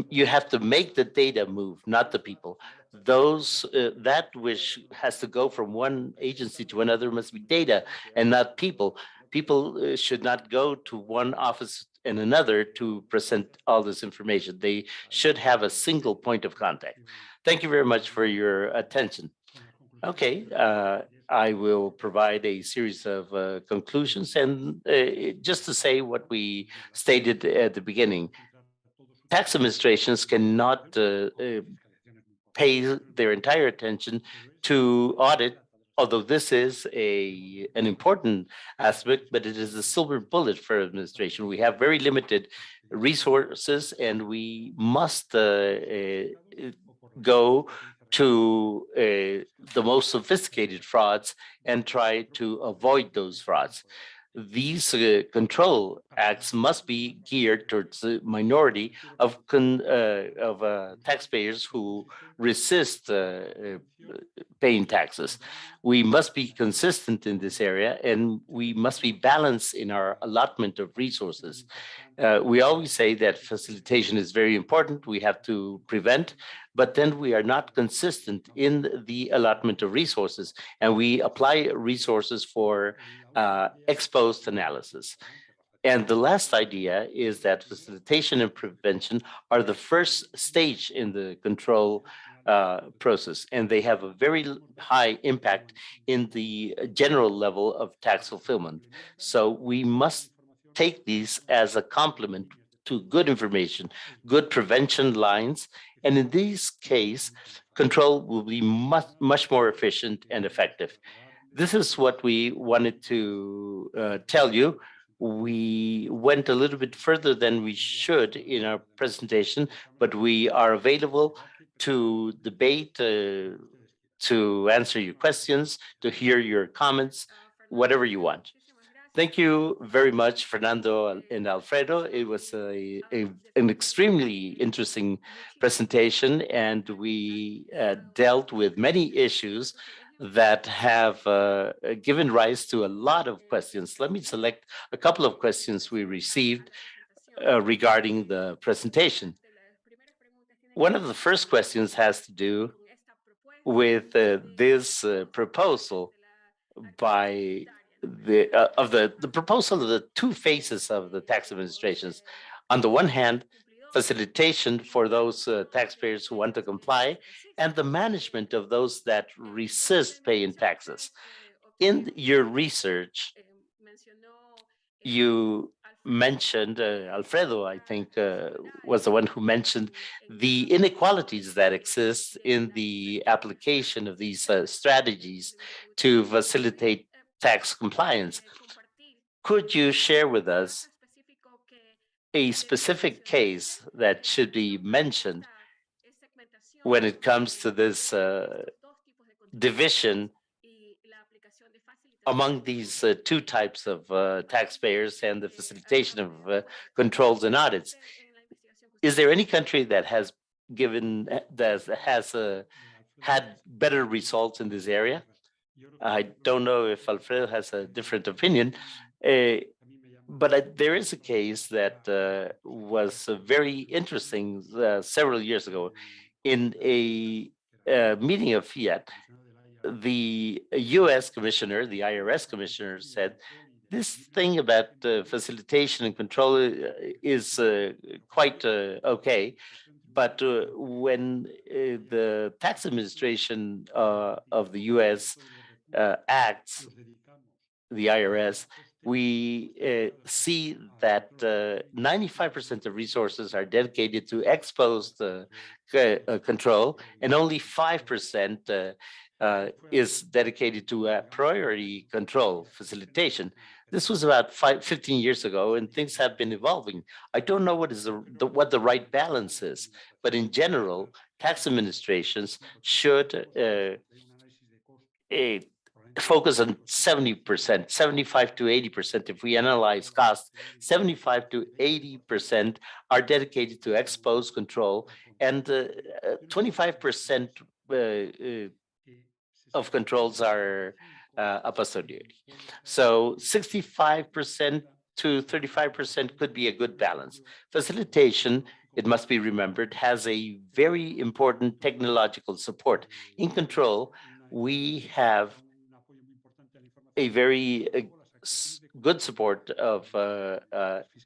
you have to make the data move, not the people. Those that which has to go from one agency to another must be data and not people. People should not go to one office and another to present all this information. They should have a single point of contact. Thank you very much for your attention. Okay, I will provide a series of conclusions and just to say what we stated at the beginning. Tax administrations cannot pay their entire attention to audit, although this is an important aspect, but it is a silver bullet for administration. We have very limited resources, and we must go to the most sophisticated frauds and try to avoid those frauds. These control acts must be geared towards the minority of taxpayers who resist paying taxes. We must be consistent in this area, and we must be balanced in our allotment of resources. We always say that facilitation is very important. We have to prevent, but then we are not consistent in the allotment of resources, and we apply resources for ex post analysis. And the last idea is that facilitation and prevention are the first stage in the control process, and they have a very high impact in the general level of tax fulfillment. So we must take these as a complement to good information, good prevention lines, and in this case, control will be much more efficient and effective. This is what we wanted to tell you. We went a little bit further than we should in our presentation, but we are available to debate, to answer your questions, to hear your comments, whatever you want. Thank you very much, Fernando and Alfredo. It was an extremely interesting presentation, and we dealt with many issues that have given rise to a lot of questions. Let me select a couple of questions we received regarding the presentation. One of the first questions has to do with this proposal by the proposal of the two phases of the tax administrations. On the one hand, facilitation for those taxpayers who want to comply, and the management of those that resist paying taxes. In your research, you mentioned, Alfredo, I think, was the one who mentioned the inequalities that exist in the application of these strategies to facilitate tax compliance. Could you share with us a specific case that should be mentioned when it comes to this division among these two types of taxpayers and the facilitation of controls and audits? Is there any country that has had better results in this area? I don't know if Alfredo has a different opinion, but there is a case that was very interesting several years ago. In a meeting of Fiat, the US commissioner, the IRS commissioner, said this thing about facilitation and control is quite okay. But when the tax administration of the US acts, the IRS, we see that 95% of resources are dedicated to ex post control, and only 5% is dedicated to priority control facilitation. This was about 15 years ago, and things have been evolving. I don't know what is what the right balance is, but in general, tax administrations should eh, focus on 70%, 75 to 80%. If we analyze costs, 75 to 80% are dedicated to ex post control, and 25% of controls are a posteriori. So 65% to 35% could be a good balance. Facilitation, it must be remembered, has a very important technological support. In control, we have a very good support of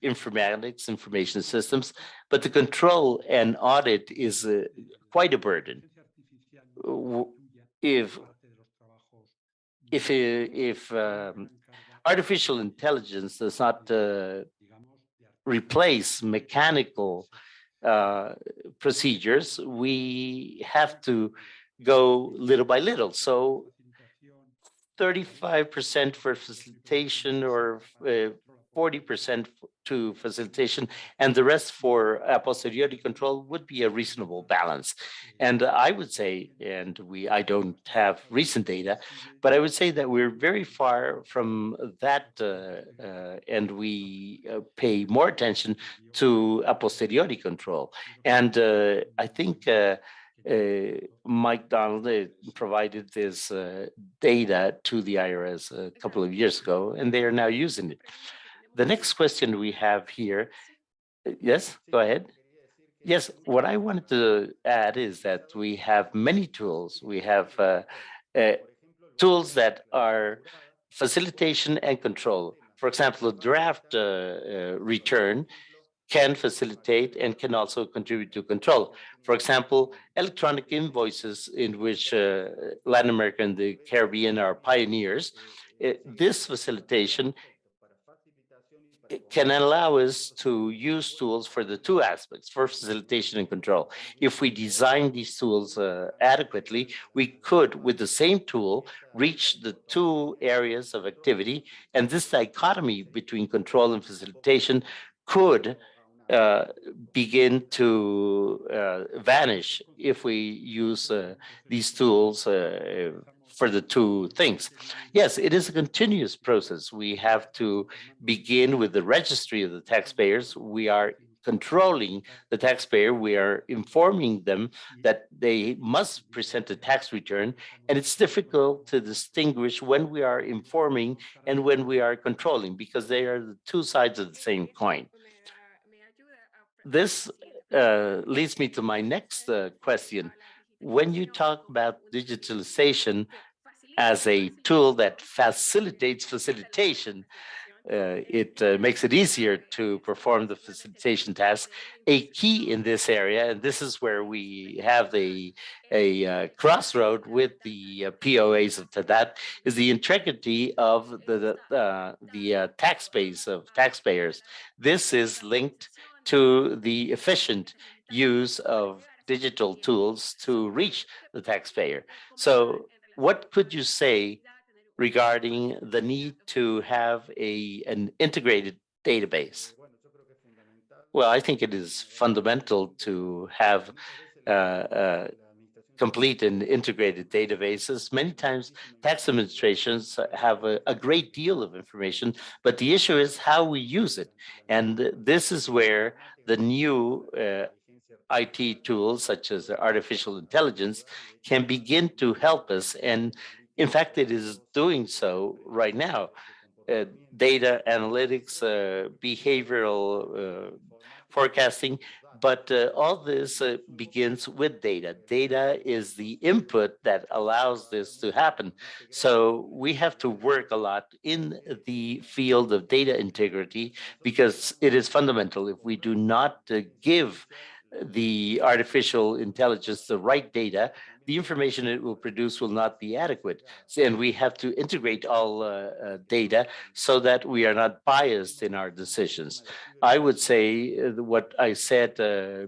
informatics, information systems, but the control and audit is quite a burden. If artificial intelligence does not replace mechanical procedures, we have to go little by little. So 35% for facilitation, or 40% to facilitation, and the rest for a posteriori control would be a reasonable balance. And I would say, and I don't have recent data, but I would say that we're very far from that, and we pay more attention to a posteriori control. And I think Mike Donald provided this data to the IRS a couple of years ago, and they are now using it. The next question we have here, yes, go ahead. Yes, what I wanted to add is that we have many tools. We have tools that are facilitation and control. For example, a draft return can facilitate and can also contribute to control. For example, electronic invoices, in which Latin America and the Caribbean are pioneers. This facilitation can allow us to use tools for the two aspects, for facilitation and control. If we design these tools adequately, we could, with the same tool, reach the two areas of activity, and this dichotomy between control and facilitation could begin to vanish if we use these tools for the two things. Yes, it is a continuous process. We have to begin with the registry of the taxpayers. We are controlling the taxpayer. We are informing them that they must present a tax return. And it's difficult to distinguish when we are informing and when we are controlling, because they are the two sides of the same coin. This leads me to my next question. When you talk about digitalization as a tool that facilitates facilitation, it makes it easier to perform the facilitation task. A key in this area, and this is where we have a crossroad with the POAs of TADAT, is the integrity of the tax base of taxpayers. This is linked to the efficient use of digital tools to reach the taxpayer. So what could you say regarding the need to have an integrated database? Well, I think it is fundamental to have complete and integrated databases. Many times, tax administrations have a great deal of information, but the issue is how we use it. And this is where the new IT tools, such as artificial intelligence, can begin to help us. And in fact, it is doing so right now. Data analytics, behavioral forecasting, but all this begins with data. Data is the input that allows this to happen. So we have to work a lot in the field of data integrity, because it is fundamental. If we do not give the artificial intelligence the right data, the information it will produce will not be adequate. And we have to integrate all data so that we are not biased in our decisions. I would say what I said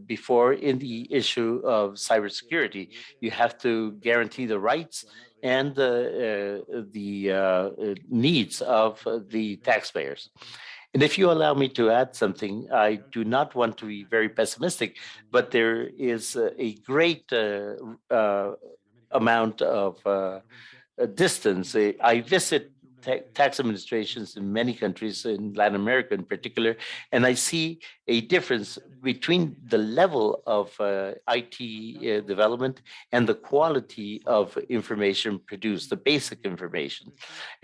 before in the issue of cybersecurity. You have to guarantee the rights. and the needs of the taxpayers. And if you allow me to add something, I do not want to be very pessimistic, but there is a great amount of distance. I visit tax administrations in many countries, in Latin America in particular, and I see a difference between the level of IT development and the quality of information produced, the basic information.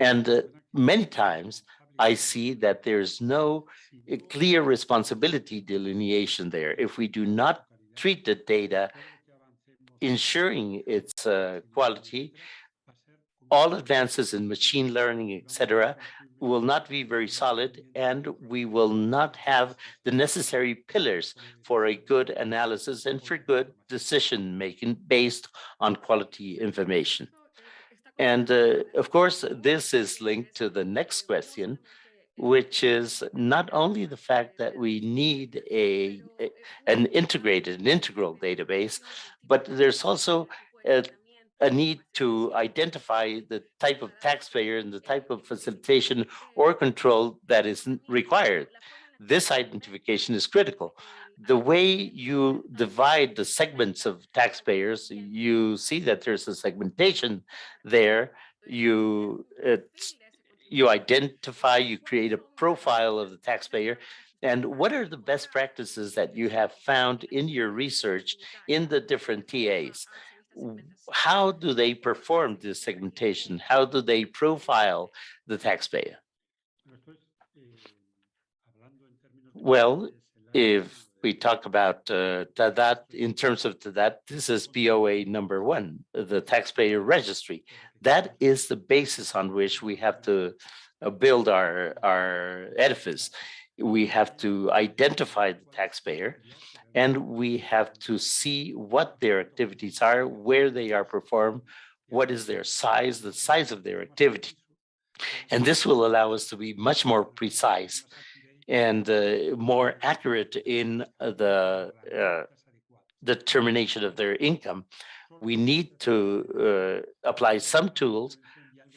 And many times I see that there's no clear responsibility delineation there. If we do not treat the data, ensuring its quality, all advances in machine learning, etc., will not be very solid, and we will not have the necessary pillars for a good analysis and for good decision making based on quality information. And of course, this is linked to the next question, which is not only the fact that we need an integrated, an integral database, but there's also a need to identify the type of taxpayer and the type of facilitation or control that is required. This identification is critical. The way you divide the segments of taxpayers, you see that there's a segmentation there. You identify, you create a profile of the taxpayer. And what are the best practices that you have found in your research in the different TAs? How do they perform this segmentation? How do they profile the taxpayer? Well, if we talk about TADAT, in terms of TADAT, this is POA number one, the taxpayer registry. That is the basis on which we have to build our edifice. We have to identify the taxpayer, and we have to see what their activities are, where they are performed, what is their size, the size of their activity. And this will allow us to be much more precise and more accurate in the determination of their income. We need to apply some tools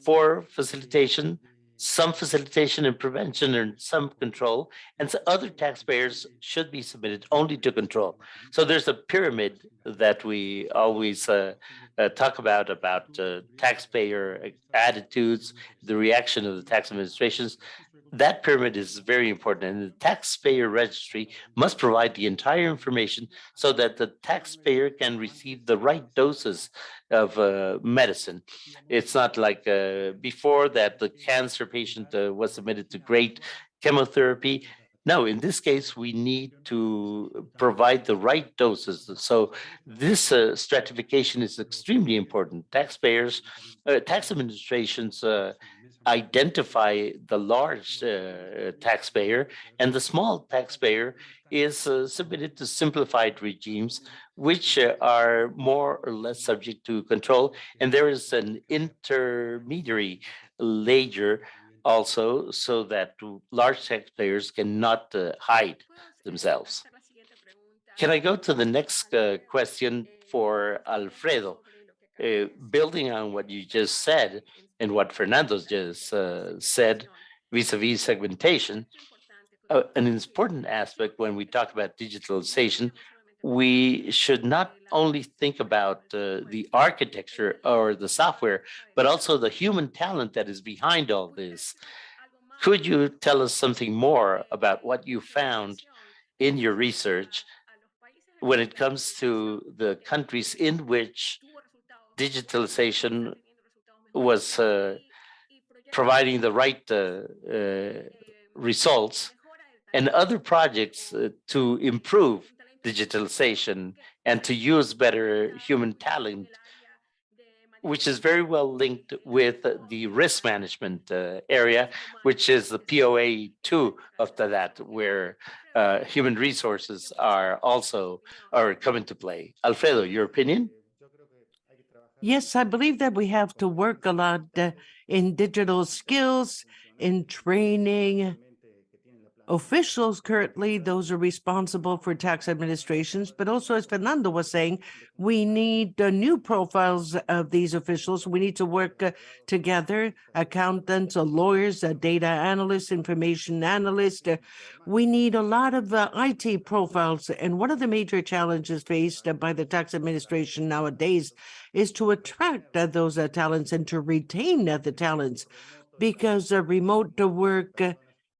for facilitation, some facilitation and prevention, and some control, and so other taxpayers should be submitted only to control. So there's a pyramid that we always talk about taxpayer attitudes, the reaction of the tax administrations. That pyramid is very important, and the taxpayer registry must provide the entire information so that the taxpayer can receive the right doses of medicine. It's not like before that the cancer patient was submitted to great chemotherapy. No, in this case, we need to provide the right doses. So this stratification is extremely important. Tax administrations identify the large taxpayer, and the small taxpayer is submitted to simplified regimes, which are more or less subject to control. And there is an intermediary layer also, so that large taxpayers cannot hide themselves. Can I go to the next question for Alfredo? Building on what you just said and what Fernando just said vis-a-vis segmentation, an important aspect when we talk about digitalization, we should not only think about the architecture or the software, but also the human talent that is behind all this. Could you tell us something more about what you found in your research when it comes to the countries in which digitalization was providing the right results, and other projects to improve digitalization and to use better human talent, which is very well linked with the risk management area, which is the POA 2 of TADAT, where human resources are come into play. Alfredo, your opinion? Yes, I believe that we have to work a lot in digital skills, in training officials currently, those are responsible for tax administrations, but also, as Fernando was saying, we need new profiles of these officials. We need to work together, accountants, lawyers, data analysts, information analysts. We need a lot of IT profiles. And one of the major challenges faced by the tax administration nowadays is to attract those talents and to retain the talents, because remote work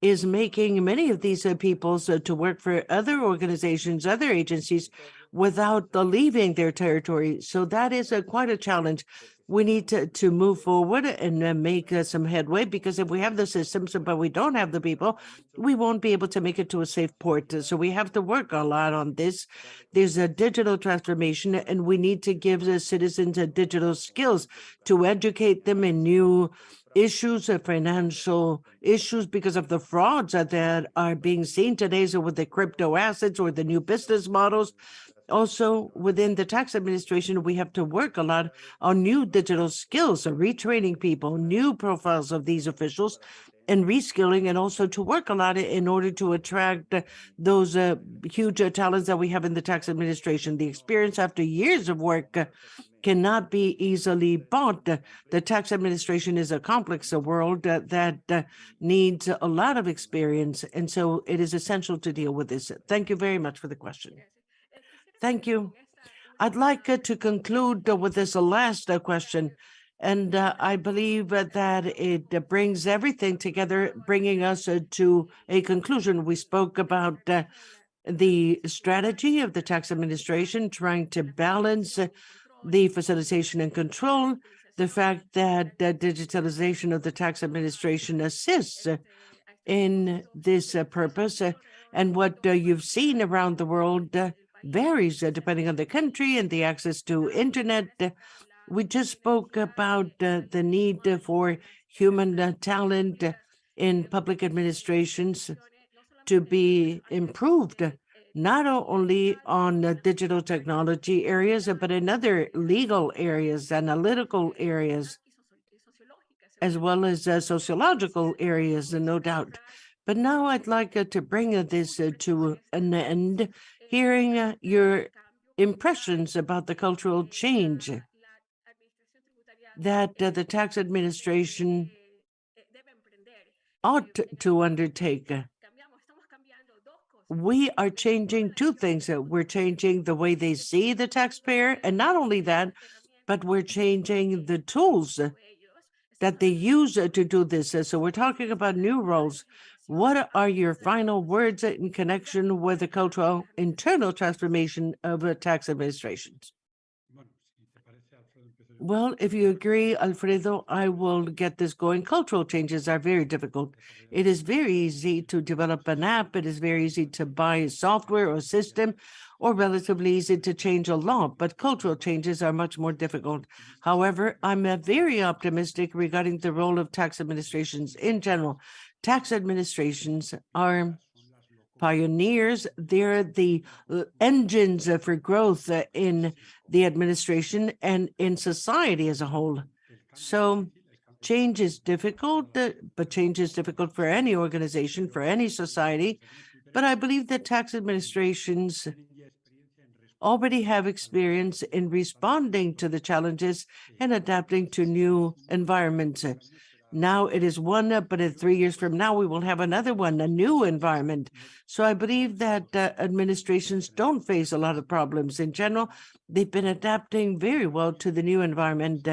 is making many of these people to work for other organizations, other agencies, without leaving their territory. So that is quite a challenge. We need to move forward and make some headway, because if we have the systems but we don't have the people, we won't be able to make it to a safe port. So we have to work a lot on this. There's a digital transformation, and we need to give the citizens digital skills to educate them in new issues, financial issues, because of the frauds that are being seen today. So with the crypto assets or the new business models, also within the tax administration, we have to work a lot on new digital skills, retraining people, new profiles of these officials, and reskilling, and also to work a lot in order to attract those huge talents that we have in the tax administration. The experience after years of work cannot be easily bought. The tax administration is a complex world that needs a lot of experience, and so it is essential to deal with this. Thank you very much for the question. Thank you. I'd like to conclude with this last question. And I believe that it brings everything together, bringing us to a conclusion. We spoke about the strategy of the tax administration, trying to balance the facilitation and control, the fact that digitalization of the tax administration assists in this purpose, and what you've seen around the world varies depending on the country and the access to internet. We just spoke about the need for human talent in public administrations to be improved, not only on digital technology areas, but in other legal areas, analytical areas, as well as sociological areas, no doubt. But now I'd like to bring this to an end, hearing your impressions about the cultural change that the tax administration ought to undertake. We are changing two things. We're changing the way they see the taxpayer, and not only that, but we're changing the tools that they use to do this. So we're talking about new roles. What are your final words in connection with the cultural internal transformation of tax administrations? Well, if you agree, Alfredo, I will get this going. Cultural changes are very difficult. It is very easy to develop an app. It is very easy to buy software or system, or relatively easy to change a law, but cultural changes are much more difficult. However, I'm very optimistic regarding the role of tax administrations in general. Tax administrations are pioneers. They're the engines for growth in the administration and in society as a whole. So change is difficult, but change is difficult for any organization, for any society. But I believe that tax administrations already have experience in responding to the challenges and adapting to new environments. Now it is one, but in 3 years from now, we will have another one, a new environment. So I believe that administrations don't face a lot of problems. In general, they've been adapting very well to the new environment.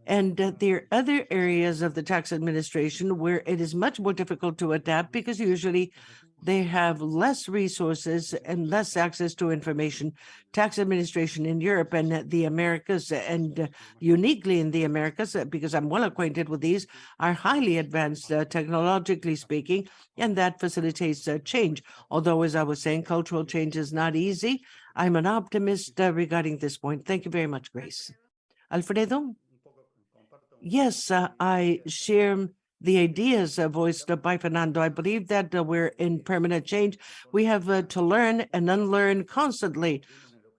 And there are other areas of the tax administration where it is much more difficult to adapt, because usually they have less resources and less access to information. Tax administration in Europe and the Americas, and uniquely in the Americas, because I'm well acquainted with these, are highly advanced technologically speaking, and that facilitates change. Although, as I was saying, cultural change is not easy. I'm an optimist regarding this point. Thank you very much, Grace. Alfredo? Yes, I share the ideas voiced by Fernando. I believe that we're in permanent change. We have to learn and unlearn constantly.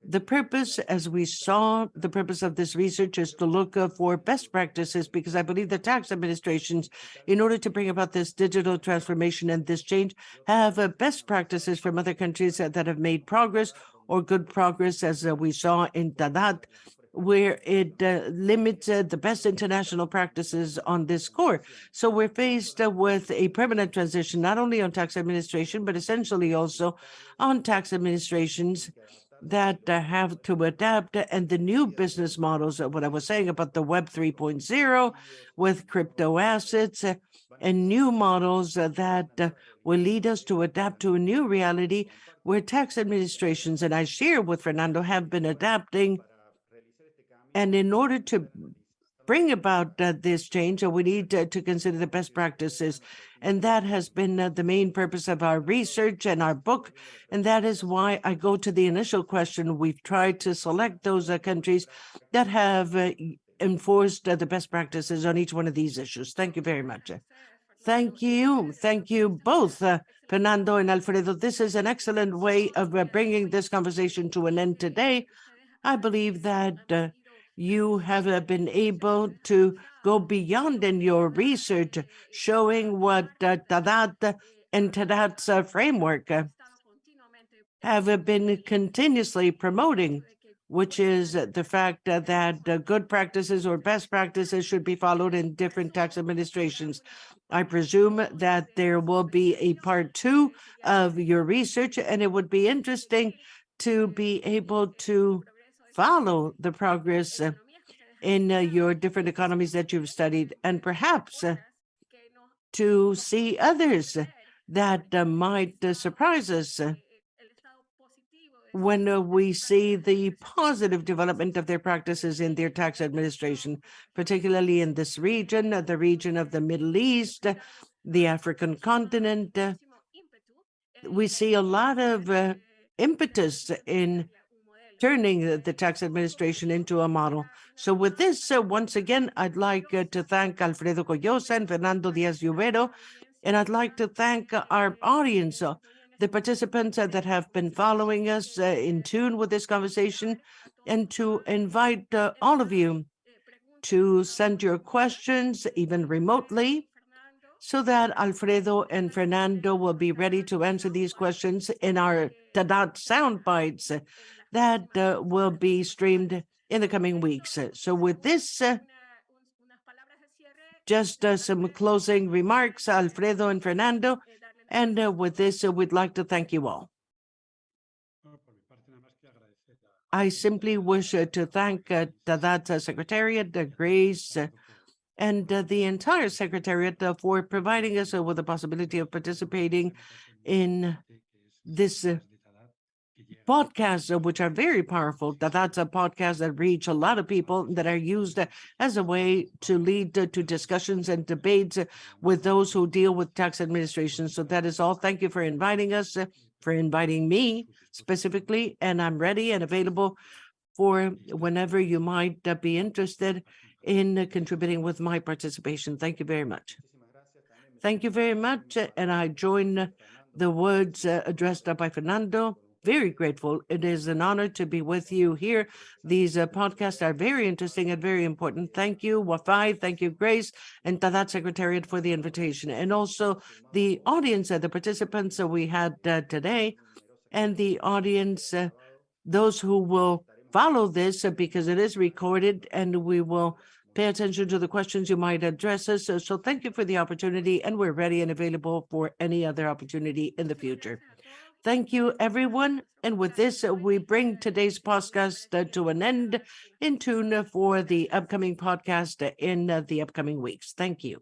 The purpose, as we saw, the purpose of this research is to look for best practices, because I believe the tax administrations, in order to bring about this digital transformation and this change, have best practices from other countries that have made progress or good progress, as we saw in TADAT, where it limits the best international practices on this score. So we're faced with a permanent transition, not only on tax administration, but essentially also on tax administrations that have to adapt, and the new business models, what I was saying about the Web 3.0 with crypto assets and new models that will lead us to adapt to a new reality where tax administrations, and I share with Fernando, have been adapting. And in order to bring about this change, we need to consider the best practices. And that has been the main purpose of our research and our book. And that is why I go to the initial question. We've tried to select those countries that have enforced the best practices on each one of these issues. Thank you very much. Thank you. Thank you both, Fernando and Alfredo. This is an excellent way of bringing this conversation to an end today. I believe that you have been able to go beyond in your research, showing what TADAT and TADAT's framework have been continuously promoting, which is the fact that good practices or best practices should be followed in different tax administrations. I presume that there will be a part 2 of your research, and it would be interesting to be able to follow the progress in your different economies that you've studied, and perhaps to see others that might surprise us when we see the positive development of their practices in their tax administration, particularly in this region, the region of the Middle East, the African continent. We see a lot of impetus in turning the tax administration into a model. So with this, once again, I'd like to thank Alfredo Coyosa and Fernando Diaz-Lluvero, and I'd like to thank our audience, the participants that have been following us in tune with this conversation, and to invite all of you to send your questions, even remotely, so that Alfredo and Fernando will be ready to answer these questions in our TADAT sound bites that will be streamed in the coming weeks. So with this, just some closing remarks, Alfredo and Fernando, and with this, we'd like to thank you all. I simply wish to thank TADAT Secretariat, Grace, and the entire Secretariat for providing us with the possibility of participating in this podcasts, which are very powerful. That's a podcast that reach a lot of people, that are used as a way to lead to discussions and debates with those who deal with tax administration. So that is all. Thank you for inviting us, for inviting me specifically, and I'm ready and available for whenever you might be interested in contributing with my participation. Thank you very much. Thank you very much. And I join the words addressed by Fernando. Very grateful. It is an honor to be with you here. These podcasts are very interesting and very important. Thank you, Wafai. Thank you, Grace, and TADAT Secretariat for the invitation. And also the audience, the participants that we had today, and the audience, those who will follow this because it is recorded, and we will pay attention to the questions you might address us. So thank you for the opportunity, and we're ready and available for any other opportunity in the future. Thank you, everyone. And with this, we bring today's podcast to an end, in tune for the upcoming podcast in the upcoming weeks. Thank you.